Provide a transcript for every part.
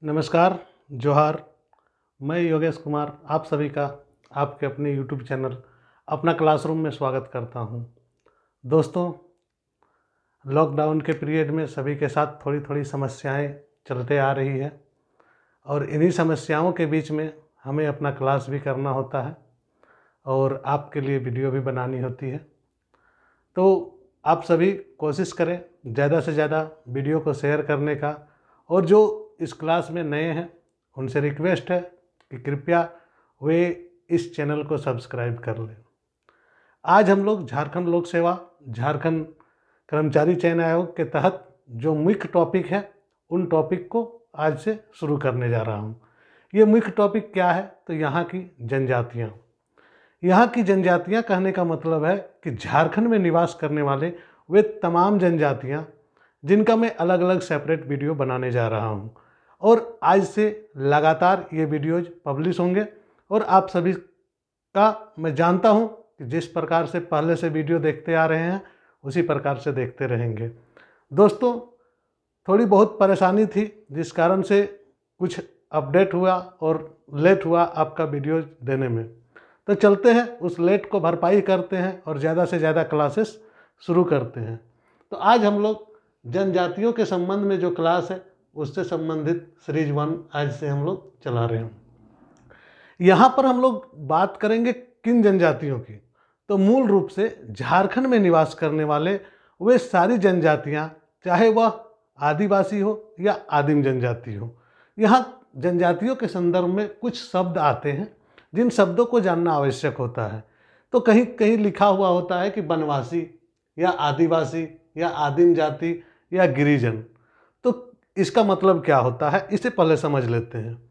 नमस्कार, जोहार। मैं योगेश कुमार आप सभी का आपके अपने यूट्यूब चैनल अपना क्लासरूम में स्वागत करता हूं। दोस्तों, लॉकडाउन के पीरियड में सभी के साथ थोड़ी थोड़ी समस्याएं चलते आ रही है और इन्हीं समस्याओं के बीच में हमें अपना क्लास भी करना होता है और आपके लिए वीडियो भी बनानी होती है। तो आप सभी कोशिश करें ज़्यादा से ज़्यादा वीडियो को शेयर करने का, और जो इस क्लास में नए हैं उनसे रिक्वेस्ट है कि कृपया वे इस चैनल को सब्सक्राइब कर लें। आज हम लोग झारखंड लोक सेवा झारखंड कर्मचारी चयन आयोग के तहत जो मुख्य टॉपिक है उन टॉपिक को आज से शुरू करने जा रहा हूँ। ये मुख्य टॉपिक क्या है? तो यहाँ की जनजातियाँ। यहाँ की जनजातियाँ कहने का मतलब है कि झारखंड में निवास करने वाले वे तमाम जनजातियाँ जिनका मैं अलग अलग सेपरेट वीडियो बनाने जा रहा हूँ, और आज से लगातार ये वीडियोज पब्लिश होंगे। और आप सभी का मैं जानता हूँ कि जिस प्रकार से पहले से वीडियो देखते आ रहे हैं उसी प्रकार से देखते रहेंगे। दोस्तों, थोड़ी बहुत परेशानी थी जिस कारण से कुछ अपडेट हुआ और लेट हुआ आपका वीडियो देने में। तो चलते हैं उस लेट को भरपाई करते हैं और ज़्यादा से ज़्यादा क्लासेस शुरू करते हैं। तो आज हम लोग जनजातियों के संबंध में जो क्लास है उससे संबंधित सीरीज 1 आज से हम लोग चला रहे हैं। यहाँ पर हम लोग बात करेंगे किन जनजातियों की? तो मूल रूप से झारखंड में निवास करने वाले वे सारी जनजातियाँ, चाहे वह आदिवासी हो या आदिम जनजाति हो। यहाँ जनजातियों के संदर्भ में कुछ शब्द आते हैं जिन शब्दों को जानना आवश्यक होता है। तो कहीं कहीं लिखा हुआ होता है कि वनवासी या आदिवासी या आदिम जाति या गिरिजन। तो इसका मतलब क्या होता है, इसे पहले समझ लेते हैं।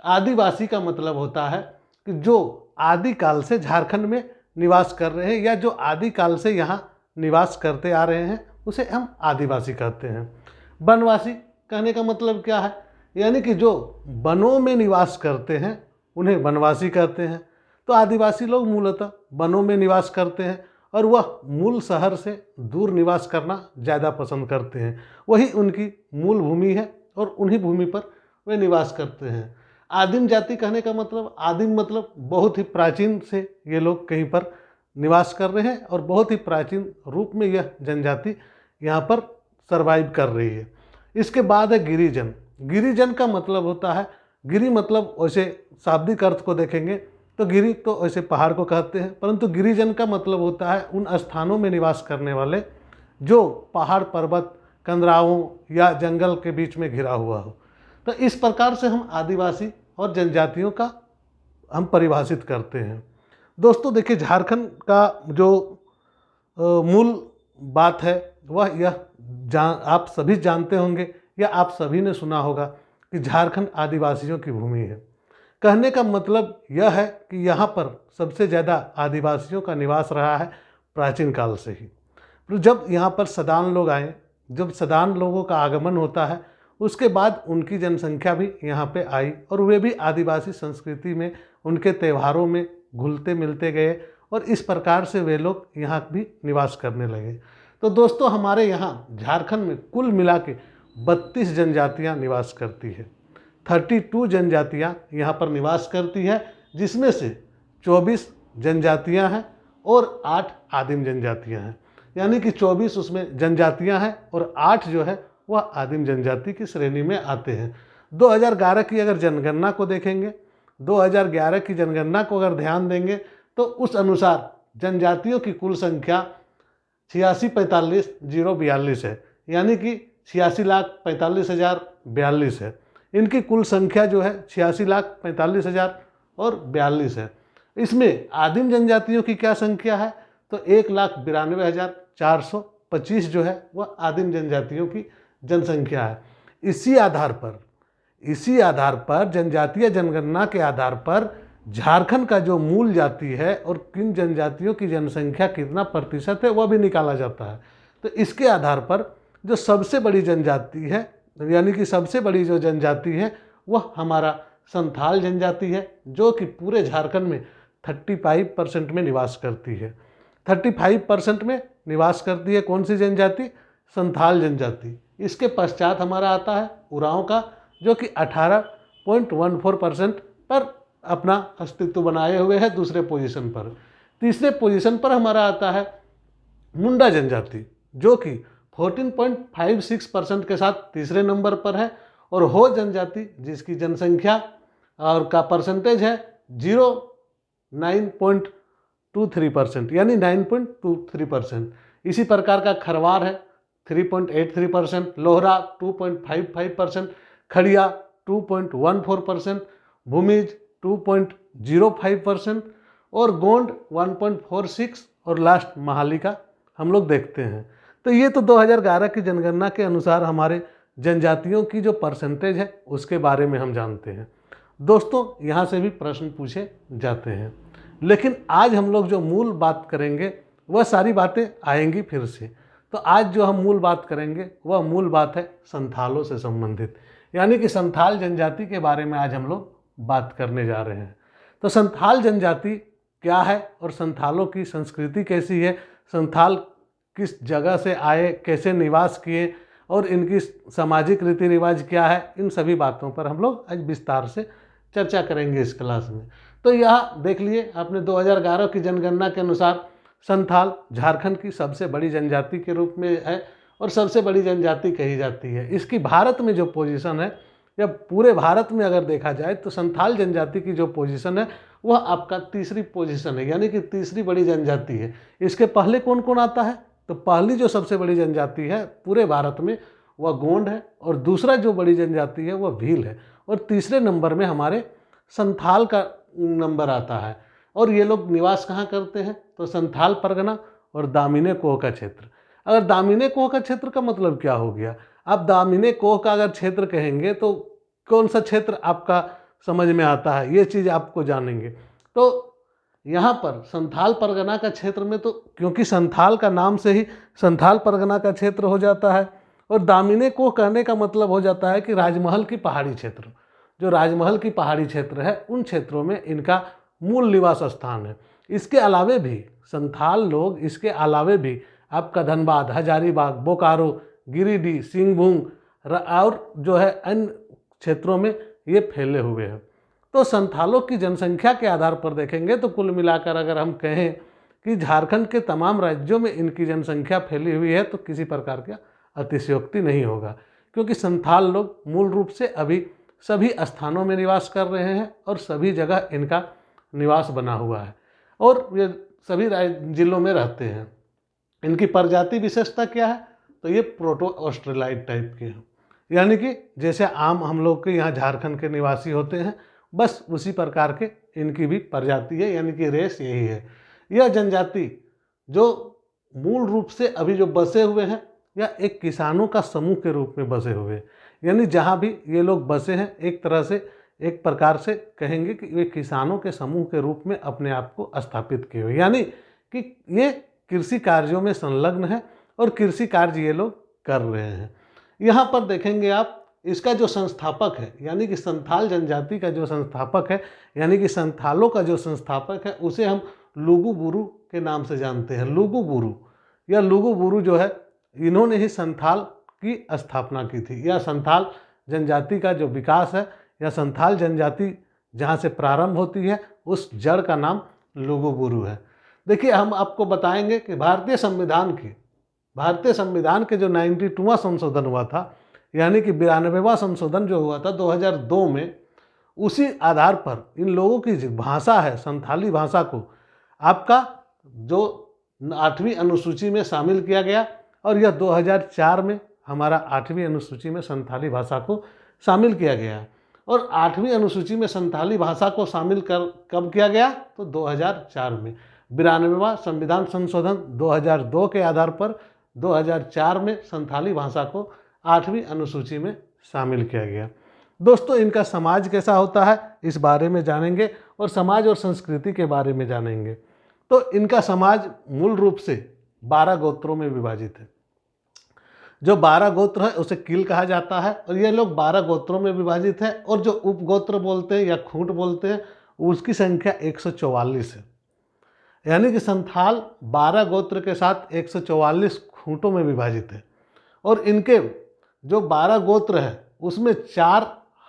आदिवासी का मतलब होता है कि जो आदिकाल से झारखंड में निवास कर रहे हैं या जो आदिकाल से यहाँ निवास करते आ रहे हैं उसे हम आदिवासी कहते हैं। वनवासी कहने का मतलब क्या है? यानी कि जो वनों में निवास करते हैं उन्हें वनवासी कहते हैं। तो आदिवासी लोग मूलतः वनों में निवास करते हैं और वह मूल शहर से दूर निवास करना ज़्यादा पसंद करते हैं। वही उनकी मूल भूमि है और उन्हीं भूमि पर वे निवास करते हैं। आदिम जाति कहने का मतलब, आदिम मतलब बहुत ही प्राचीन से ये लोग कहीं पर निवास कर रहे हैं और बहुत ही प्राचीन रूप में यह जनजाति यहाँ पर सर्वाइव कर रही है। इसके बाद है गिरिजन। गिरिजन का मतलब होता है, गिरि मतलब वैसे शाब्दिक अर्थ को देखेंगे तो गिरि तो ऐसे पहाड़ को कहते हैं, परंतु गिरिजन का मतलब होता है उन स्थानों में निवास करने वाले जो पहाड़, पर्वत, कंदराओं या जंगल के बीच में घिरा हुआ हो। तो इस प्रकार से हम आदिवासी और जनजातियों का हम परिभाषित करते हैं। दोस्तों देखिए, झारखंड का जो मूल बात है वह यह आप सभी जानते होंगे या आप सभी ने सुना होगा कि झारखंड आदिवासियों की भूमि है। कहने का मतलब यह है कि यहाँ पर सबसे ज़्यादा आदिवासियों का निवास रहा है प्राचीन काल से ही। तो जब यहाँ पर सदान लोग आए, जब सदान लोगों का आगमन होता है उसके बाद उनकी जनसंख्या भी यहाँ पे आई और वे भी आदिवासी संस्कृति में, उनके त्योहारों में घुलते मिलते गए और इस प्रकार से वे लोग यहाँ भी निवास करने लगे। तो दोस्तों, हमारे यहाँ झारखंड में कुल मिला के 32 जनजातियाँ निवास करती है। 32 जनजातियाँ यहाँ पर निवास करती है, जिसमें से 24 जनजातियाँ हैं और 8 आदिम जनजातियाँ हैं। यानी कि 24 उसमें जनजातियाँ हैं और 8 जो है वह आदिम जनजाति की श्रेणी में आते हैं। 2011 की अगर जनगणना को देखेंगे, 2011 की जनगणना को अगर ध्यान देंगे तो उस अनुसार जनजातियों की कुल संख्या 86,45,042 है। यानी कि 86,45,042 है। इनकी कुल संख्या जो है 86,45,042 है। इसमें आदिम जनजातियों की क्या संख्या है? तो 1,92,425 जो है वह आदिम जनजातियों की जनसंख्या है। इसी आधार पर जनजातीय जनगणना के आधार पर झारखंड का जो मूल जाति है और किन जनजातियों की जनसंख्या कितना प्रतिशत है वह भी निकाला जाता है। तो इसके आधार पर जो सबसे बड़ी जनजाति है, यानी कि सबसे बड़ी जो जनजाति है वह हमारा संथाल जनजाति है, जो कि पूरे झारखंड में 35% में निवास करती है। 35% में निवास करती है कौन सी जनजाति? संथाल जनजाति। इसके पश्चात हमारा आता है उरांव का जो कि 18.14% पर अपना अस्तित्व बनाए हुए है दूसरे पोजीशन पर। तीसरे पोजीशन पर हमारा आता है मुंडा जनजाति, जो कि 14.56% के साथ तीसरे नंबर पर है। और हो जनजाति, जिसकी जनसंख्या और का परसेंटेज है 9.23%, यानी 9.23%। इसी प्रकार का खरवार है 3.83%, लोहरा 2.55%, खड़िया 2.14%, भूमिज 2.05% और गोंड 1.46 और लास्ट महाली का हम लोग देखते हैं। तो ये तो 2011 की जनगणना के अनुसार हमारे जनजातियों की जो परसेंटेज है उसके बारे में हम जानते हैं। दोस्तों, यहाँ से भी प्रश्न पूछे जाते हैं, लेकिन आज हम लोग जो मूल बात करेंगे वह सारी बातें आएंगी फिर से। तो आज जो हम मूल बात करेंगे वह मूल बात है संथालों से संबंधित, यानी कि संथाल जनजाति के बारे में आज हम लोग बात करने जा रहे हैं। तो संथाल जनजाति क्या है और संथालों की संस्कृति कैसी है, संथाल किस जगह से आए, कैसे निवास किए और इनकी सामाजिक रीति रिवाज क्या है, इन सभी बातों पर हम लोग आज विस्तार से चर्चा करेंगे इस क्लास में। तो यह देख लिए आपने 2011 की जनगणना के अनुसार संथाल झारखंड की सबसे बड़ी जनजाति के रूप में है और सबसे बड़ी जनजाति कही जाती है। इसकी भारत में जो पोजीशन है, या पूरे भारत में अगर देखा जाए तो संथाल जनजाति की जो पोजीशन है वह आपका तीसरी पोजीशन है, यानी कि तीसरी बड़ी जनजाति है। इसके पहले कौन कौन आता है? तो पहली जो सबसे बड़ी जनजाति है पूरे भारत में वह गोंड है, और दूसरा जो बड़ी जनजाति है वह भील है, और तीसरे नंबर में हमारे संथाल का नंबर आता है। और ये लोग निवास कहाँ करते हैं? तो संथाल परगना और दामिनी कोह का क्षेत्र। अगर दामिनी कोह का क्षेत्र का मतलब क्या हो गया? आप दामिनी कोह का अगर क्षेत्र कहेंगे तो कौन सा क्षेत्र आपका समझ में आता है, ये चीज़ आपको जानेंगे। तो यहाँ पर संथाल परगना का क्षेत्र में, तो क्योंकि संथाल का नाम से ही संथाल परगना का क्षेत्र हो जाता है, और दामिनी कोह कहने का मतलब हो जाता है कि राजमहल की पहाड़ी क्षेत्र, जो राजमहल की पहाड़ी क्षेत्र है उन क्षेत्रों में इनका मूल निवास स्थान है। इसके अलावे भी संथाल लोग, इसके अलावे भी आपका धनबाद, हजारीबाग, बोकारो, गिरिडीह, सिंहभूम और जो है अन्य क्षेत्रों में ये फैले हुए हैं। तो संथालों की जनसंख्या के आधार पर देखेंगे तो कुल मिलाकर अगर हम कहें कि झारखंड के तमाम राज्यों में इनकी जनसंख्या फैली हुई है तो किसी प्रकार का अतिशयोक्ति नहीं होगा, क्योंकि संथाल लोग मूल रूप से अभी सभी स्थानों में निवास कर रहे हैं और सभी जगह इनका निवास बना हुआ है और ये सभी जिलों में रहते हैं। इनकी प्रजाति विशेषता क्या है? तो ये प्रोटो ऑस्ट्रेलाइड टाइप के हैं, यानी कि जैसे आम हम लोग के यहाँ झारखंड के निवासी होते हैं, बस उसी प्रकार के इनकी भी प्रजाति है, यानी कि रेस यही है। यह जनजाति जो मूल रूप से अभी जो बसे हुए हैं या एक किसानों का समूह के रूप में बसे हुए हैं, यानी जहाँ भी ये लोग बसे हैं एक तरह से एक प्रकार से कहेंगे कि वे किसानों के समूह के रूप में अपने आप को स्थापित किए हुए, यानी कि ये कृषि कार्यों में संलग्न है और कृषि कार्य ये लोग कर रहे हैं। यहाँ पर देखेंगे आप, इसका जो संस्थापक है, यानी कि संथाल जनजाति का जो संस्थापक है, यानी कि संथालों का जो संस्थापक है, उसे हम लुगु बुरु के नाम से जानते हैं। लुगु बुरु या लुगु बुरु जो है, इन्होंने ही संथाल की स्थापना की थी, या संथाल जनजाति का जो विकास है या संथाल जनजाति जहाँ से प्रारंभ होती है उस जड़ का नाम लुगु बुरु है। देखिए, हम आपको बताएंगे कि भारतीय संविधान के जो 92वां संशोधन हुआ था, यानी कि 92वां संशोधन जो हुआ था 2002 में, उसी आधार पर इन लोगों की जो भाषा है संथाली भाषा को आपका जो 8वीं अनुसूची में शामिल किया गया, और यह 2004 में हमारा 8वीं अनुसूची में संथाली भाषा को शामिल किया गया। और 8वीं अनुसूची में संथाली भाषा को शामिल कब किया गया? तो 2004 में। 92वां संविधान संशोधन 2002 के आधार पर 2004 में संथाली भाषा को 8वीं अनुसूची में शामिल किया गया। दोस्तों, इनका समाज कैसा होता है इस बारे में जानेंगे और समाज और संस्कृति के बारे में जानेंगे। तो इनका समाज मूल रूप से 12 गोत्रों में विभाजित है। जो 12 गोत्र है उसे किल कहा जाता है, और ये लोग 12 गोत्रों में विभाजित है, और जो उपगोत्र बोलते हैं या खूंट बोलते हैं उसकी संख्या 144 है। यानी कि संथाल 12 गोत्र के साथ 144 खूंटों में विभाजित है, और इनके जो 12 गोत्र है उसमें 4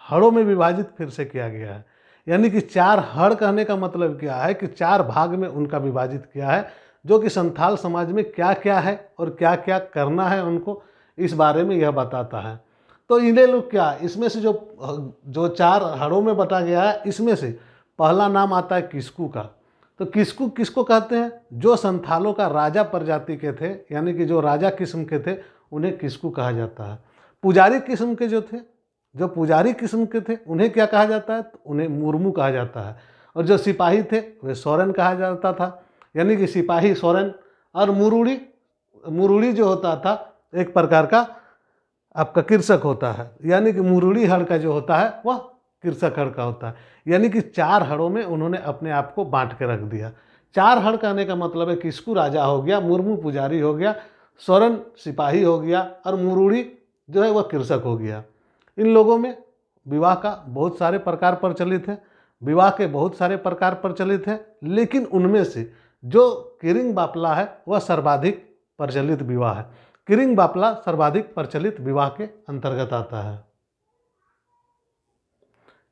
हड़ों में विभाजित फिर से किया गया है। यानी कि 4 हड़ कहने का मतलब क्या है कि 4 भाग में उनका विभाजित किया है, जो कि संथाल समाज में क्या क्या है और क्या क्या करना है उनको, इस बारे में यह बताता है। तो इन्हें लोग क्या, इसमें से जो 4 हड़ों में बटा गया है, इसमें से पहला नाम आता है किस्कू का। तो किस्कू किसको कहते हैं? जो संथालों का राजा प्रजाति के थे, यानी कि जो राजा किस्म के थे, उन्हें किस्कू कहा जाता है। पुजारी किस्म के जो पुजारी किस्म के थे, उन्हें क्या कहा जाता है? तो उन्हें मुर्मू कहा जाता है। और जो सिपाही थे वे सोरेन कहा जाता था। यानी कि सिपाही सोरेन। और मुरुड़ी जो होता था एक प्रकार का आपका कृषक होता है। यानी कि मुरुड़ी हड़ का जो होता है वह कृषक हड़ का होता है। यानी कि 4 हड़ों में उन्होंने अपने आप को बांट के रख दिया। 4 हड़ कहने का मतलब है किस्कू राजा हो गया, मुर्मू पुजारी हो गया, सोरेन सिपाही हो गया और मुरुड़ी जो है वह कृषक हो गया। इन लोगों में विवाह का बहुत सारे प्रकार प्रचलित है, विवाह के बहुत सारे प्रकार प्रचलित हैं, लेकिन उनमें से जो किरिंग बापला है वह सर्वाधिक प्रचलित विवाह है। किरिंग बापला सर्वाधिक प्रचलित विवाह के अंतर्गत आता है।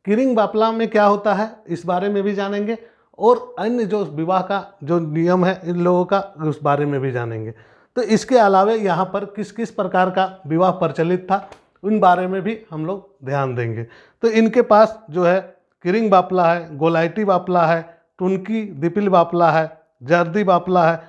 किरिंग बापला में क्या होता है इस बारे में भी जानेंगे, और अन्य जो विवाह का जो नियम है इन लोगों का उस बारे में भी जानेंगे। तो इसके अलावा यहाँ पर किस किस प्रकार का विवाह प्रचलित था उन बारे में भी हम लोग ध्यान देंगे। तो इनके पास जो है किरिंग बापला है, गोलाइटी बापला है, टुनकी दिपिल बापला है, जर्दी बापला है,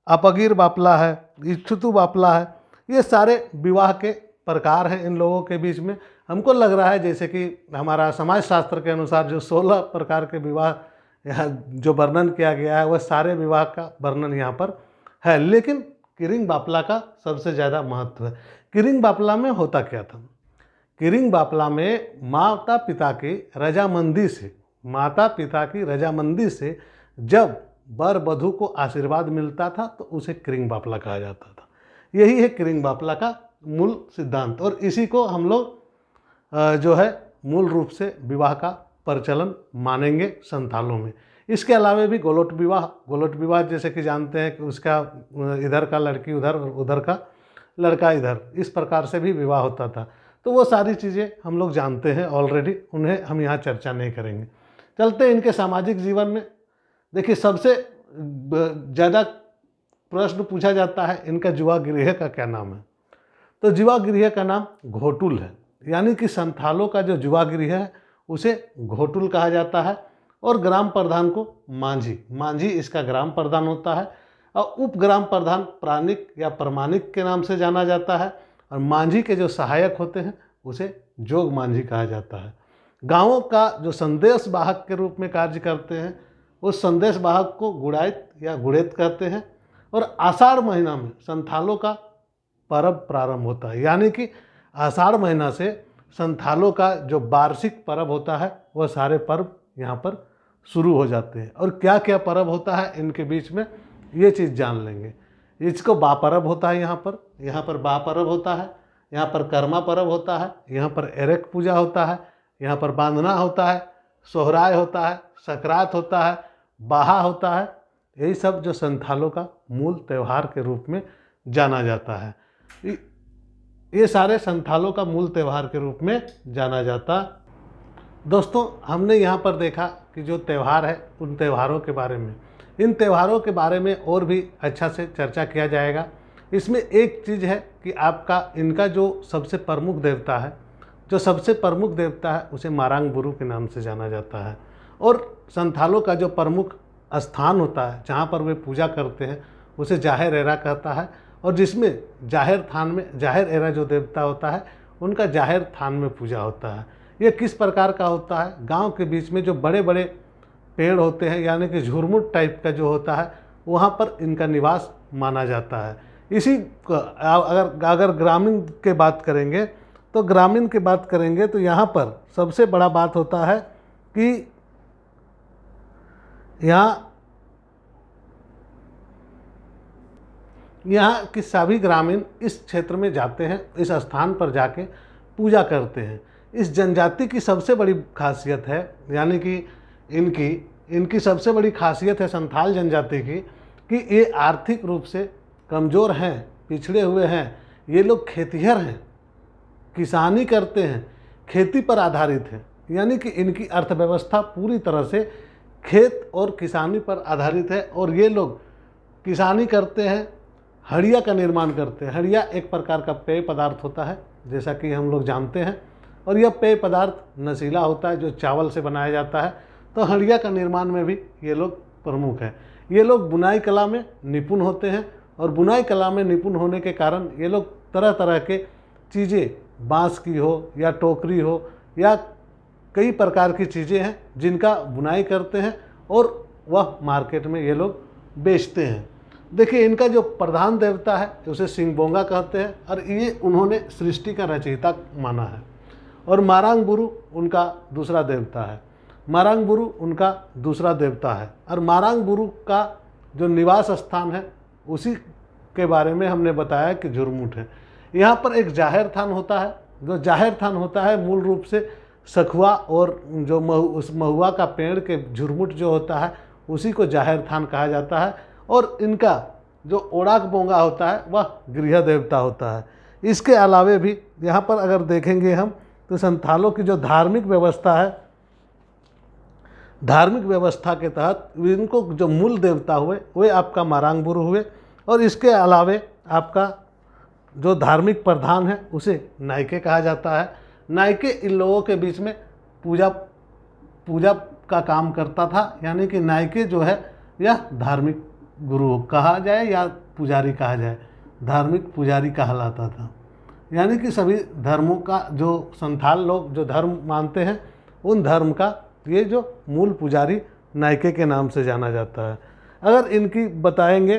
अपगीर बापला है, इच्छुतु बापला है। ये सारे विवाह के प्रकार हैं इन लोगों के बीच में। हमको लग रहा है जैसे कि हमारा समाज शास्त्र के अनुसार जो 16 प्रकार के विवाह यहाँ जो वर्णन किया गया है वह सारे विवाह का वर्णन यहाँ पर है, लेकिन किरिंग बापला का सबसे ज़्यादा महत्व है। किरिंग बापला में होता क्या था? किरिंग बापला में माता पिता की रजामंदी से जब वर वधू को आशीर्वाद मिलता था तो उसे किरिंग बापला कहा जाता था। यही है किरिंग बापला का मूल सिद्धांत, और इसी को हम लोग जो है मूल रूप से विवाह का प्रचलन मानेंगे संथालों में। इसके अलावा भी गोलोट विवाह जैसे कि जानते हैं कि उसका इधर का लड़की उधर और उधर का लड़का इधर, इस प्रकार से भी विवाह होता था। तो वो सारी चीज़ें हम लोग जानते हैं ऑलरेडी, उन्हें हम यहाँ चर्चा नहीं करेंगे। चलते हैं इनके सामाजिक जीवन में। देखिए, सबसे ज़्यादा प्रश्न पूछा जाता है इनका युवा गृह का क्या नाम है। तो युवा गृह का नाम घोटुल है। यानी कि संथालों का जो युवा गृह है उसे घोटुल कहा जाता है, और ग्राम प्रधान को मांझी इसका ग्राम प्रधान होता है, और उप ग्राम प्रधान प्राणिक या प्रमाणिक के नाम से जाना जाता है, और मांझी के जो सहायक होते हैं उसे जोग मांझी कहा जाता है। गांवों का जो संदेश वाहक के रूप में कार्य करते हैं उस संदेश वाहक को गुड़ायत या गुड़ेत कहते हैं। और आषाढ़ महीना में संथालों का पर्व प्रारंभ होता है। यानी कि आषाढ़ महीना से संथालों का जो वार्षिक पर्व होता है वह सारे पर्व यहाँ पर शुरू हो जाते हैं। और क्या क्या पर्व होता है इनके बीच में ये चीज़ जान लेंगे। इसको बा पर्व होता है, यहाँ पर बा पर्व होता है, यहाँ पर कर्मा पर्व होता है, यहाँ पर एरक पूजा होता है, यहाँ पर बांधना होता है, सोहराय होता है, सकरात होता है, बाहा होता है। यही सब जो संथालों का मूल त्यौहार के रूप में जाना जाता है। ये सारे संथालों का मूल त्यौहार के रूप में जाना जाता। दोस्तों, हमने यहाँ पर देखा कि जो त्यौहार है उन त्यौहारों के बारे में, इन त्यौहारों के बारे में और भी अच्छा से चर्चा किया जाएगा। इसमें एक चीज़ है कि आपका इनका जो सबसे प्रमुख देवता है उसे मारांग बुरु के नाम से जाना जाता है। और संथालों का जो प्रमुख स्थान होता है जहाँ पर वे पूजा करते हैं उसे जाहिर एरा कहता है। और जिसमें जाहिर एरा जो देवता होता है उनका जाहिर थान में पूजा होता है। ये किस प्रकार का होता है? गांव के बीच में जो बड़े बड़े पेड़ होते हैं, यानी कि झुरमुट टाइप का जो होता है, वहाँ पर इनका निवास माना जाता है। इसी अगर ग्रामीण के बात करेंगे तो यहाँ पर सबसे बड़ा बात होता है कि यहाँ के सभी ग्रामीण इस क्षेत्र में जाते हैं, इस स्थान पर जाके पूजा करते हैं। इस जनजाति की सबसे बड़ी खासियत है, यानी कि इनकी सबसे बड़ी खासियत है संथाल जनजाति की, कि ये आर्थिक रूप से कमज़ोर हैं, पिछड़े हुए हैं। ये लोग खेतिहर हैं, किसानी करते हैं। खेती पर आधारित है, यानी कि इनकी अर्थव्यवस्था पूरी तरह से खेत और किसानी पर आधारित है। और ये लोग किसानी करते हैं, हड़िया का निर्माण करते हैं। हड़िया एक प्रकार का पेय पदार्थ होता है, जैसा कि हम लोग जानते हैं, और यह पेय पदार्थ नशीला होता है जो चावल से बनाया जाता है। तो हड़िया का निर्माण में भी ये लोग प्रमुख हैं। ये लोग बुनाई कला में निपुण होते हैं, और बुनाई कला में निपुण होने के कारण ये लोग तरह तरह के चीज़ें, बांस की हो या टोकरी हो या कई प्रकार की चीज़ें हैं जिनका बुनाई करते हैं और वह मार्केट में ये लोग बेचते हैं। देखिए, इनका जो प्रधान देवता है उसे सिंगबोंगा कहते हैं, और ये उन्होंने सृष्टि का रचयिता माना है। और मारांग बुरु उनका दूसरा देवता है। मारांग बुरु उनका दूसरा देवता है, और मारांग बुरु का जो निवास स्थान है उसी के बारे में हमने बताया कि झुरमुट है। यहाँ पर एक जाहिर थान होता है। जो जाहिर थान होता है मूल रूप से सखुआ और जो उस महुआ का पेड़ के झुरमुट जो होता है उसी को जाहिर थान कहा जाता है। और इनका जो ओड़ाक बोंगा होता है वह गृह देवता होता है। इसके अलावे भी यहाँ पर अगर देखेंगे हम तो संथालों की जो धार्मिक व्यवस्था है, धार्मिक व्यवस्था के तहत इनको जो मूल देवता हुए वे आपका मारांग बुरु हुए। और इसके अलावे आपका जो धार्मिक प्रधान है उसे नायके कहा जाता है। नायके इन लोगों के बीच में पूजा का काम करता था, यानी कि नायके जो है यह धार्मिक गुरु कहा जाए या पुजारी कहा जाए, धार्मिक पुजारी कहलाता था। यानी कि सभी धर्मों का जो संथाल लोग जो धर्म मानते हैं उन धर्म का ये जो मूल पुजारी नायके के नाम से जाना जाता है। अगर इनकी बताएंगे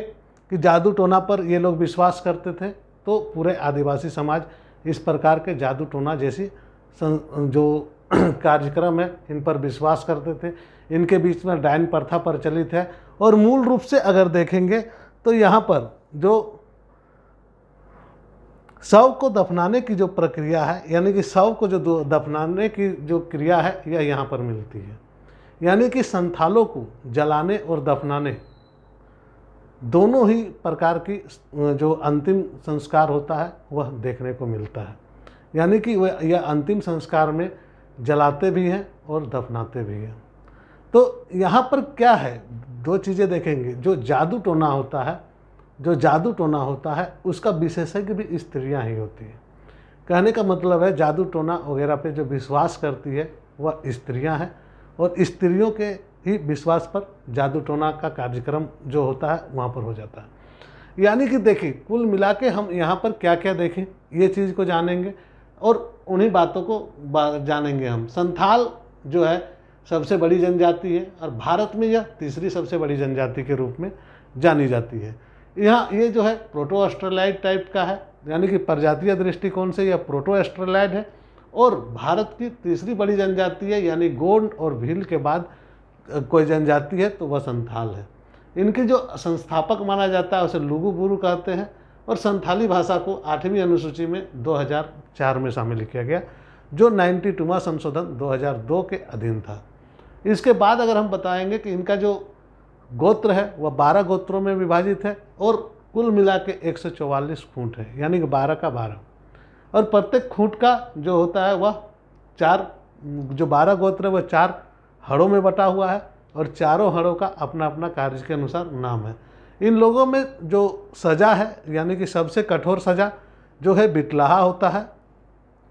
कि जादू टोना पर ये लोग विश्वास करते थे, तो पूरे आदिवासी समाज इस प्रकार के जादू टोना जैसी जो कार्यक्रम है इन पर विश्वास करते थे। इनके बीच में डायन प्रथा प्रचलित है। और मूल रूप से अगर देखेंगे तो यहाँ पर जो शव को दफनाने की जो प्रक्रिया है, यानी कि शव को जो दफनाने की जो क्रिया है यह यहाँ पर मिलती है। यानी कि संथालों को जलाने और दफनाने दोनों ही प्रकार की जो अंतिम संस्कार होता है वह देखने को मिलता है। यानी कि वह यह अंतिम संस्कार में जलाते भी हैं और दफनाते भी हैं। तो यहाँ पर क्या है, दो चीज़ें देखेंगे। जो जादू टोना होता है, जो जादू टोना होता है उसका विशेषज्ञ भी स्त्रियां ही होती हैं। कहने का मतलब है जादू टोना वगैरह पे जो विश्वास करती है वह स्त्रियां हैं, और स्त्रियों के ही विश्वास पर जादू टोना का कार्यक्रम जो होता है वहाँ पर हो जाता है। यानी कि देखिए, कुल मिला के हम यहाँ पर क्या क्या देखें, ये चीज़ को जानेंगे और उन्हीं बातों को जानेंगे हम। संथाल जो है सबसे बड़ी जनजाति है, और भारत में यह तीसरी सबसे बड़ी जनजाति के रूप में जानी जाती है। यहाँ ये जो है प्रोटो ऑस्ट्रेलाइड टाइप का है, यानी कि प्रजातीय दृष्टिकोण से यह प्रोटो ऑस्ट्रेलाइड है, और भारत की तीसरी बड़ी जनजाति है। यानी गोंड और भील के बाद कोई जनजाति है तो वह संथाल है। इनके जो संस्थापक माना जाता है उसे लुगु बुरु कहते हैं, और संथाली भाषा को 8वीं अनुसूची में 2004 में शामिल किया गया, जो 92वां संशोधन 2002 के अधीन था। इसके बाद अगर हम बताएंगे कि इनका जो गोत्र है वह 12 गोत्रों में विभाजित है, और कुल मिला के 144 खूंट है, यानी कि 12 का 12। और प्रत्येक खूंट का जो होता है वह 4, जो 12 गोत्र है वह 4 हड़ों में बटा हुआ है, और चारों हड़ों का अपना अपना कार्य के अनुसार नाम है। इन लोगों में जो सज़ा है, यानी कि सबसे कठोर सज़ा जो है बिटलाहा होता है।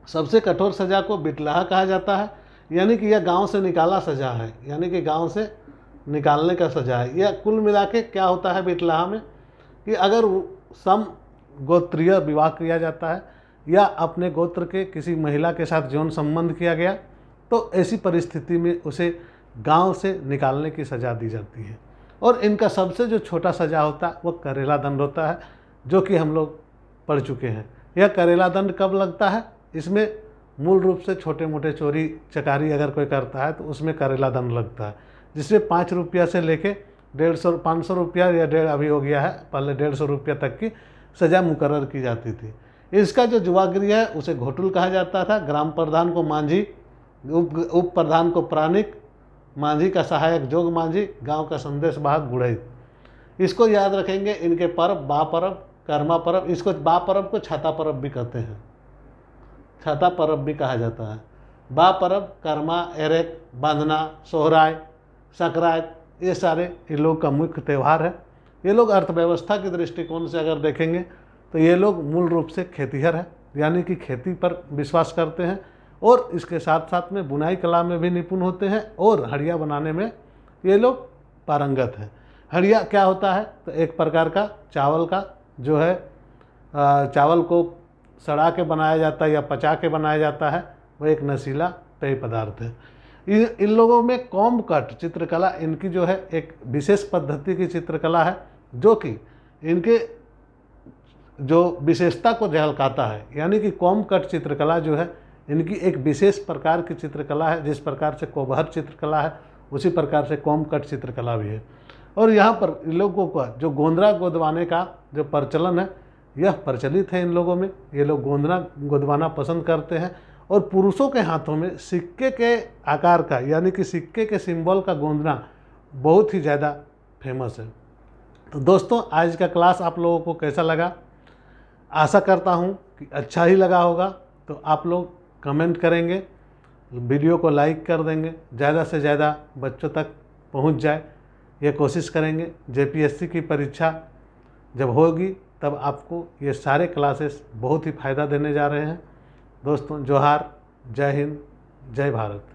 सबसे कठोर सज़ा को बिटलाहा कहा जाता है, यानी कि यह गांव से निकाला सज़ा है, यानी कि गांव से निकालने का सज़ा है। यह कुल मिला के क्या होता है बिटलाहा में, कि अगर सम गोत्रीय विवाह किया जाता है या अपने गोत्र के किसी महिला के साथ यौन संबंध किया गया, तो ऐसी परिस्थिति में उसे गांव से निकालने की सज़ा दी जाती है। और इनका सबसे जो छोटा सज़ा होता है वह करेला दंड होता है, जो कि हम लोग पढ़ चुके हैं। यह करेला दंड कब लगता है, इसमें मूल रूप से छोटे मोटे चोरी चकारी अगर कोई करता है तो उसमें करेला दंड लगता है, जिसमें 5 रुपया से लेके 150 500 रुपया या अभी हो गया है, पहले 150 रुपया तक की सज़ा मुकर्रर की जाती थी। इसका जो जुआगिरी है उसे घोटुल कहा जाता था। ग्राम प्रधान को मांझी, उप प्रधान को प्राणिक, मांझी का सहायक जोग मांझी, गांव का संदेश वाहक गुड़ई। इसको याद रखेंगे। इनके पर्व बा पर्व, कर्मा पर्व, इसको बा पर्व को छाता पर्व भी कहते हैं, छाता पर्व भी कहा जाता है। बा परब, कर्मा, एरेक, बांधना, सोहराय, संक्रांत, ये सारे इन लोग का मुख्य त्यौहार है। ये लोग अर्थव्यवस्था के दृष्टिकोण से अगर देखेंगे तो ये लोग मूल रूप से खेतीहर है, यानी कि खेती पर विश्वास करते हैं और इसके साथ साथ में बुनाई कला में भी निपुण होते हैं और हड़िया बनाने में ये लोग पारंगत हैं। हड़िया क्या होता है? तो एक प्रकार का चावल का जो है चावल को सड़ा के बनाया जाता है या पचा के बनाया जाता है, वो एक नशीला पेय पदार्थ है। इन लोगों में कॉम्ब कट चित्रकला इनकी जो है एक विशेष पद्धति की चित्रकला है, जो कि इनके जो विशेषता को झलकाता है। यानी कि कॉम्ब कट चित्रकला जो है इनकी एक विशेष प्रकार की चित्रकला है। जिस प्रकार से कोबहर चित्रकला है उसी प्रकार से कॉम्ब कट चित्रकला भी है। और यहाँ पर इन लोगों का जो गोंदना गोदवाने का जो प्रचलन है यह प्रचलित है इन लोगों में। ये लोग गोंदना गोदवाना पसंद करते हैं और पुरुषों के हाथों में सिक्के के आकार का यानी कि सिक्के के सिंबल का गोंदना बहुत ही ज़्यादा फेमस है। तो दोस्तों, आज का क्लास आप लोगों को कैसा लगा? आशा करता हूँ कि अच्छा ही लगा होगा। तो आप लोग कमेंट करेंगे, वीडियो को लाइक कर देंगे, ज़्यादा से ज़्यादा बच्चों तक पहुँच जाए ये कोशिश करेंगे। जेपीएससी की परीक्षा जब होगी तब आपको ये सारे क्लासेस बहुत ही फ़ायदा देने जा रहे हैं। दोस्तों, जोहार, जय हिंद, जय भारत।